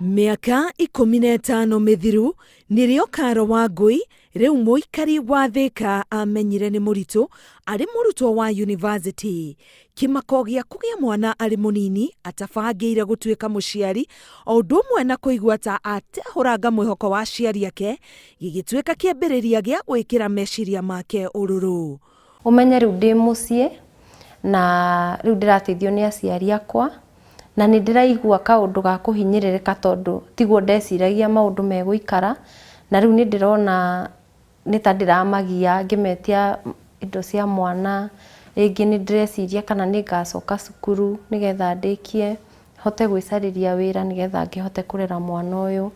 Miaka 15 mithiru nirio Karo wa Ngui riu muikari wa Thika amenyire ni muritu ari murutwo wa university kimako gia kugia mwana ari munini atabangiire gutuika muciari o undu umwe na kuigua ta atehuranga mwihoko wa ciari yake gigituika kiambiriria gia gwikira meciria make ururu. Umenye riu ndi mucii na riu ndirateithio ni aciari akwa na ni ndiraigua kaundu ga kuhinyiririka tondu tiguo ndeciragia maundu meguikara na riu ni ndirona ni ta ndiramagia ngimetia indo cia mwana ringi ni ndireciria kana ni ngacoka cukuru nigetha ndikie hote gwicariria wira nigetha ngihote kurera mwana uyu.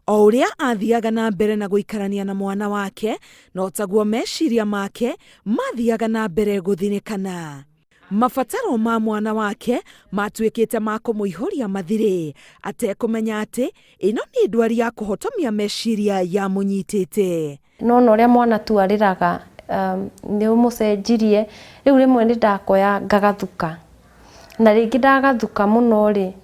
O uria athiaga na mbere na guikarania na mwana wake no taguo meciria make mathiaga na mbere guthinikana. Mabataro ma mwana wake matuikite ma kumuihuria mathire atekumenya ati ino ni ndwari ya kuhotomia meciria ya munyitite. No uria mwana tu ariraga ni umucenjirie riu rimwe ni ndakoya ngagathuka na ringi ndagathuka muno ri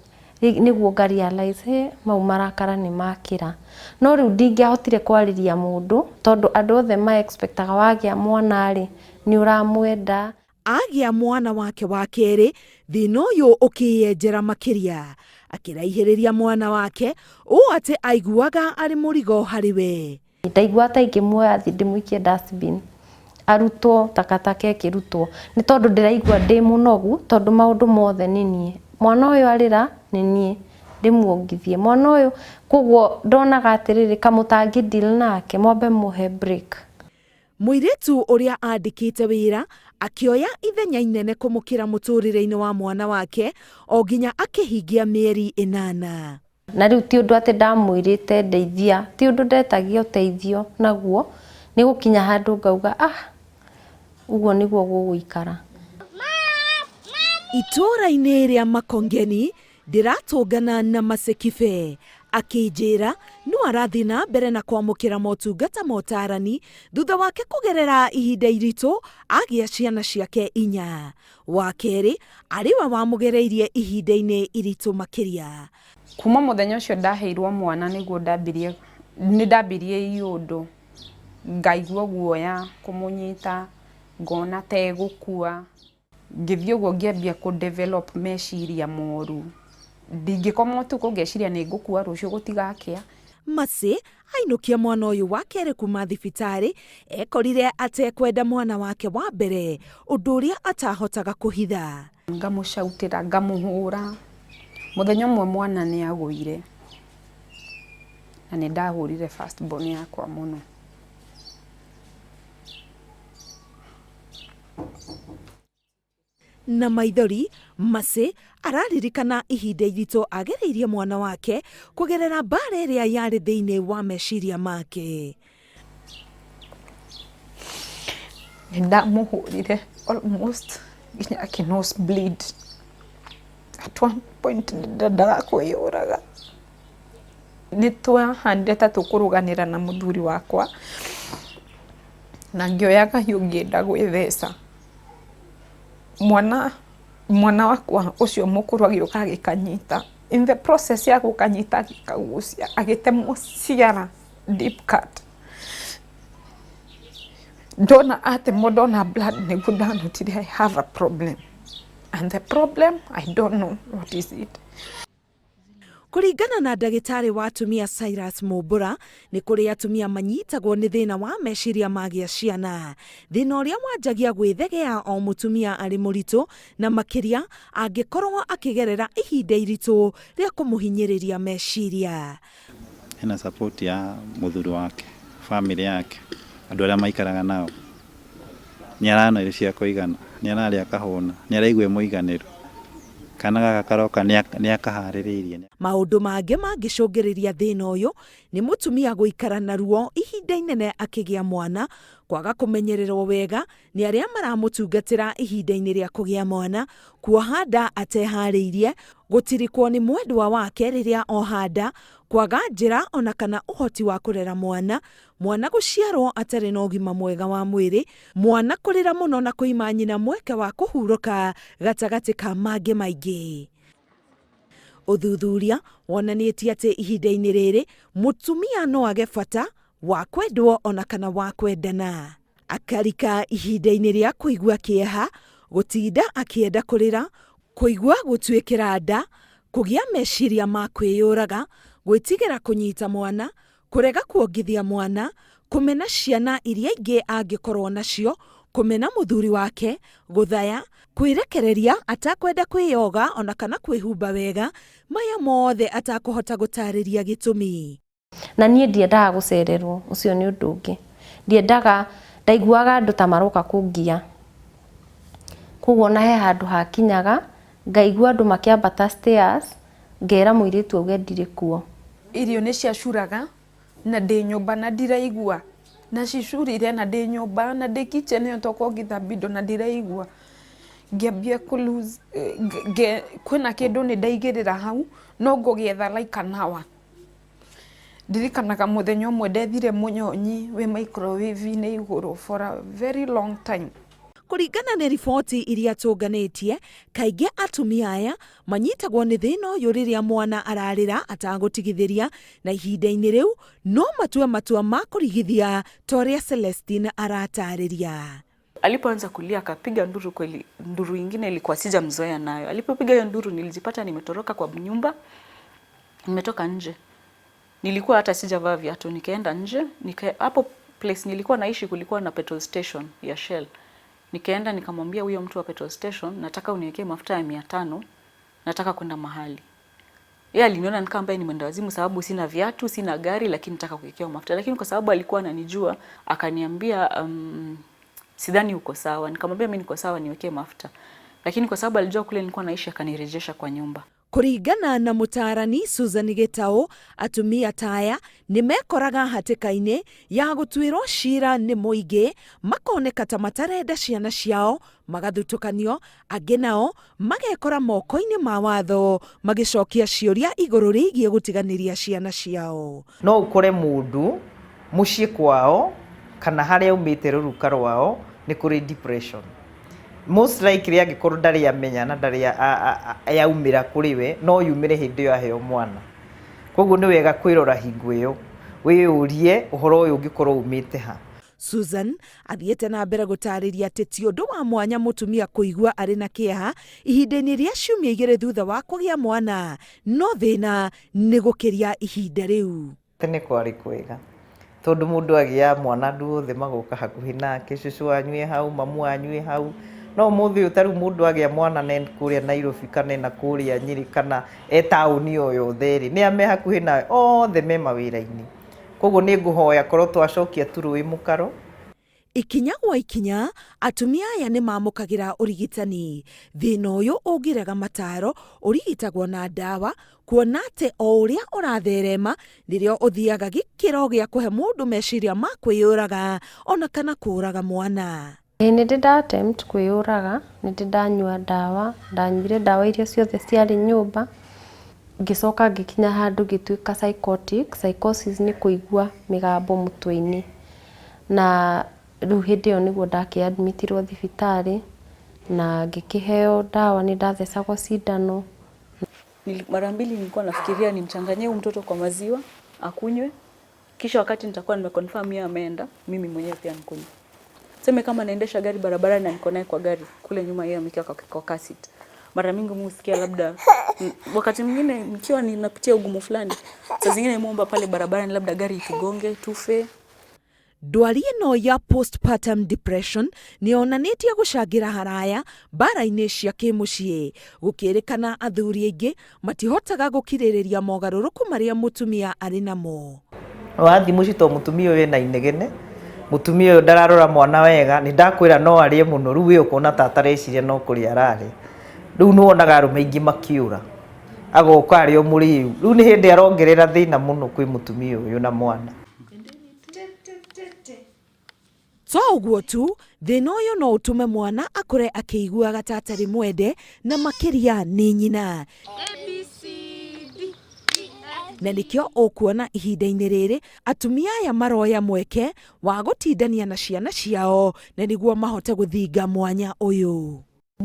niguo ngarealize mau marakara ni makira no riu ndingihotire kwariria mundu tondu andu othe ma expectaga wagia mwana ri ni uramwenda. Agia mwana wake wa keri thina uyu ukiyenjera makiria akiraihiriria mwana wake ati aiguaga ari murigo hariwe. Ndaigua ta ingimwoya thi ndimuikie dustbin arutwo takataka ikirutwo ni tondu ndiraigua ndi munogu tondu maundu mothe ni nie mwana uyu arira ni nie ndimuongithie mwana uyu koguo ndonaga atiriri kamutangi deal nake mwambe muhe break. Muiritu uria andikite wira akioya ithenya inene kumukira muturire-ini wa mwana wake o nginya akihingia mieri 8. Na riu ti undu ati ndamwirite ndeithia ti undu ndetagia uteithio naguo ni gukinya handu ngauga uguo niguo guguikara. Itura-ini ria Makongeni ndiratungana na Masekibe akinjira no arathi na mbere na kwamukira motungata motarani thutha wake kugerera ihinda iritu agia ciana ciake 4. Wa keri ariwe wamugereirie ihinda-ini iritu makiria. Kuma muthenya ucio ndaheirwo mwana niguo ndambirie iundu ngaigua guoya kumunyita ngona te gukua ngithio guo ngiambia ku develop meciria moru ndingikoma utuku ngeciria ni ngukua rucio gutigakia. Mucii ainukia mwana uyu wa keri kuma thibitari ekorire atekwenda mwana wake wa mbere undu uria atahotaga kuhitha. Ngamucautira ngamuhura muthenya umwe mwana ni aguire na ni ndahurire first born yakwa muno. Na maithori Mucii araririkana ihinda iritu agereirie mwana wake kugerera mbara iria yari thiini wa meciria make. Ndamuhurire almost nginya nose bleed. At one point ndarakwiyuraga ni twahandire ta tukuruganira na muthuri wakwa na ngioyaga hiu ngienda gwithesa mwana wakwa ucio mukuru agiuka agikanyita in the process ya gukanyita agikagucia agitemwo ciara deep cut ndona ate modona blood niguo ndanotire I have a problem and the problem I don't know what is it. Kuringana na ndagitari wa atumia Cyrus Mumbura ni kuri atumia manyitagwo ni thina wa meciria magia ciana thina uria wanjagia gwithegea o mutumia ari muritu na makiria angikorwo akigerera ihinda iritu ria kumuhinyiriria meciria. Ena support ya muthuri wake family yake andu aria maikaraga nao ni arana iri cia kuigana ni araria kahuna ni araigwe muiganiru kana gakaroka ni akahariririe. Maundu mange mangicungiriria thina uyu ni mutumia guikara na ruo ihinda inene akigia mwana kwaga kumenyererwo wega ni aria maramutungatira ihinda-ini ria kugia mwana kuoha nda atehariirie gutirikwo ni mwendwa wake riria oha nda kwaga njira ona kana uhoti wa kurera mwana guciarwo atari na ugima mwega wa mwiri mwana kurira muno na kuima nyina mweke wa kuhuruka gatagati ka mange maingi. Uthuthuria wonanĩtie atĩ ihinda-inĩ rĩrĩ mũtumia no age bata wa kwendwo ona kana wa kwendana. Akarika ihinda-inĩ rĩa kũigua kĩeha, gũtinda akĩenda kũrĩra, kũigua gũtuĩkĩra nda, kũgĩa meciria ma kwĩyũraga, gwĩtigĩra kũnyita mwana, kũrega kuongithia mwana, kũmena ciana iria ingĩ angĩkorwo nacio, kũmena mũthuri wake, gũthaya, kwĩrekereria atakwenda kwĩyoga ona kana kwĩhumba wega, maya mothe atakũhota gũtarĩria gĩtũmi. Na niĩ ndiendaga gũcererwo, ũcio nĩ ũndũ ũngĩ. Ndiendaga, ndaiguaga andũ ta maroka kũngia. Koguo na he handũ hakinyaga, ngaigua andũ makĩambata stairs, ngera mũirĩtu auge ndirĩ kuo. Irio nĩ ciacuraga na ndĩ nyũmba na ndiraigua. Na cicurire na ndĩ nyũmba na ndĩ kitchen ĩyo toko ngĩthambia indo na ndiraigua. Ngĩambia kũlose, kwĩna kĩndũ nĩ ndaigĩrĩra hau, no ngũgĩetha like an hour. Ndirikanaga mũthenya ũmwe ndethire mũnyonyi wĩ microwave-inĩ igũrũ for a very long time. Kũringana na riboti iria tũnganĩtie, kaingĩ atumia aya manyitagwo nĩ thĩna ũyũ rĩrĩa mwana ararĩra atagũtigithĩria, na ihinda-inĩ rĩu no matue matua ma kũrigithia ta ũrĩa Celestine aratarĩria. Alipoanza kulia akapiga nduru, kweli nduru ingine ilikuwa sijamzoea nayo. Alipopiga hiyo nduru nilijipata nimetoroka kwa nyumba, nimetoka nje. Nilikuwa hata sijavaa viatu, nikaenda nje, hapo place nilikuwa naishi kulikuwa na petrol station ya Shell. Nikaenda nikamwambia huyo mtu wa petrol station, nataka uniwekee mafuta ya 500, nataka kwenda mahali. Yeye aliniona nikaa ambaye ni mwendawazimu sababu sina viatu, sina gari, lakini nataka kuwekewa mafuta. Lakini kwa sababu alikuwa ananijua, akaniambia sidhani uko sawa. Nikamwambia mimi niko sawa, niwekee mafuta. Lakini kwa sababu alijua kule nilikuwa naishi, akanirejesha kwa nyumba. Kũringana na mũtarani Susan Gitau, atumia taya nimekoraga hatika-ini ya gũtuĩrwo cira nĩ mũingĩ, makoneka ta matarenda ciana ciao, magathutukanio, angĩ nao magekora moko-inĩ ma watho magĩcokia ciũria igũrũ rĩgiĩ gũtiganĩria ciana ciao. No ũkore mũndũ mucii kwao kana harĩa umĩte rũruka rwao nĩ kũrĩ depression. Most likely angĩkorwo ndarĩ amenya na ndarĩ yaumĩra kũrĩ we, no yumĩre hĩndĩ ĩyo aheo mwana. Koguo nĩ wega kwĩrora hingo ĩyo, wĩyũrie ũhoro ũyũ ũngĩkorwo umĩte ha. Susan athiĩte na mbere gũtarĩria atĩ ti ũndũ wa mwanya mũtumia kũigua arĩ na kĩeha ihinda-inĩ rĩa ciumia 2 thutha wa kũgĩa mwana, no thĩna nĩ gũkĩria ihinda rĩu. Tene kwarĩ kwega, tondũ mũndũ agĩa mwana andũ othe magoka hakuhĩ nake, cũcũ anyue hau, mamu anyue hau. No mũthĩ ũtarũ mũndũ agĩa mwana ne kũrĩa Nairobi kana na kũrĩa Nyĩrĩ kana taũni o yothe rĩ, nĩ ame hakuhĩ nawe othe me mawĩra-inĩ. Koguo nĩ ngũhoya korwo twacokia tũrũĩ mũkaro. Ikinya gwa ikinya, atumia aya nĩ mamũkagĩra ũrigitani. Thĩna ũyũ ũngĩrega mataro, ũrigitagwo na ndawa, kuona atĩ o ũrĩa ũratherema nĩrĩo ũthiaga gĩkĩro gĩa kũhe mũndũ meciria ma kwĩyũraga ona kana kũraga mwana. Nĩ ndĩ attempt kwĩyũraga, nĩ ndĩ ndanyua ndawa, ndanyuire ndawa iria ciothe ciarĩ nyũmba, ngĩcoka ngĩkinya handũ ngĩtuĩka psychotic. Psychosis nĩ kũigua mĩgambo mũtwe-inĩ, na rĩu hĩndĩ ĩyo nĩguo ndakĩadmitirwo thibitarĩ na ngĩkĩheo ndawa, nĩ ndathecagwo cindano. Mara mbili nilikuwa nafikiria nimchanganyie huyu mtoto kwa maziwa akunywe, kisha wakati nitakuwa nimeconfirm yeye ameenda, mimi mwenyewe pia nikunywe. Sema kama naendesha gari barabarani na niko naye kwa gari kule nyuma, yeye amekaa kwa kasit. Mara mingi musikia labda wakati mwingine nikiwa ninapitia ugumu fulani, saa zingine muomba pale barabarani labda gari itugonge tufe. Ndwari ĩno ya postpartum depression nĩyonanĩtie gũcangĩra haraya mbara-inĩ cia kĩmũciĩ, gũkĩrĩkana athuri aingĩ matihotaga gũkirĩrĩria mogarũrũku marĩa mũtumia arĩ namo. Wathi mũciĩ to mũtumia ũyũ ena inegene, mũtumia ũyũ ndararora mwana wega, nĩ ndakwĩra no arĩe mũno, rĩu wĩ ũkona tata areciria no kũrĩa ararĩ. Rĩu nĩ wonaga arũme aingĩ makĩũra, agoka arĩ o mũrĩu. Rĩu nĩ hĩndĩ arongerera thĩna mũno kwĩ mũtumia ũyũ na mwana. To ũguo tu, thĩna ũyũ no ũtũme mwana akũre akĩiguaga ta atarĩ mwende na makĩria nĩ nyina. Na nĩkĩo ũkuona ihinda-inĩ rĩrĩ atumia aya maroya mweke wa gũtindania na ciana ciao na nĩguo mahote gũthinga mwanya ũyũ.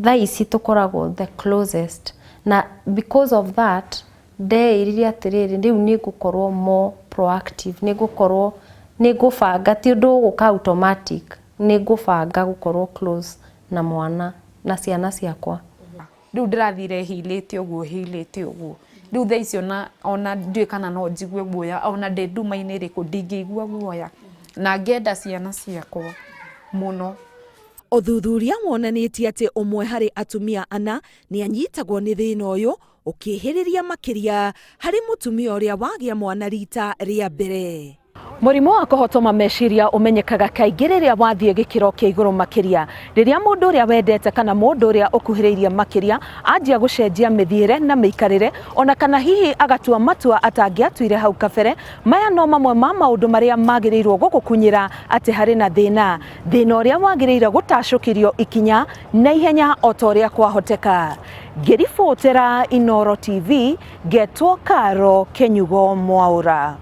Thaa ici tũkoragwo the closest, na because of that ndeĩrire atĩrĩrĩ rĩu nĩ ngũkorwo more proactive, nĩ ngũbanga ti ũndũ ũgũka automatic, nĩ ngũbanga gũkorwo close na mwana na ciana ciakwa. Rĩu ndĩrathire hilĩte ũguo rĩu thaa icio ona ndiũĩ kana no njigue guoya, ona ndĩ nduma-inĩ ĩrĩkũ ndingĩigua guoya, na ngenda ciana ciakwa mũno. Ũthuthuria wonanĩtie atĩ ũmwe harĩ atumia ana nĩ anyitagwo nĩ thĩna ũyũ, ũkĩhĩrĩria makĩria harĩ mũtumia ũrĩa wagĩa mwana rita rĩa mbere. Mũrimũ wa kũhotoma meciria ũmenyekaga kaingĩ rĩrĩa wathiĩ gĩkĩro kĩa igũrũ makĩria, rĩrĩa mũndũ ũrĩa wendete kana mũndũ ũrĩa ũkuhĩrĩirie makĩria anjia gũcenjia mĩthiĩre na mĩikarĩre, ona kana hihi agatua matua atangĩatuire hau kabere. Maya no mamwe ma maũndũ marĩa magĩrĩirwo gũgũkunyĩra atĩ harĩ na thĩna ũrĩa wagĩrĩire gũtacũkĩrio ikinya na ihenya o ta ũrĩa kwahoteka. Ngĩribotera Inooro TV, ngetwo Karo Kenyugo Mwaura.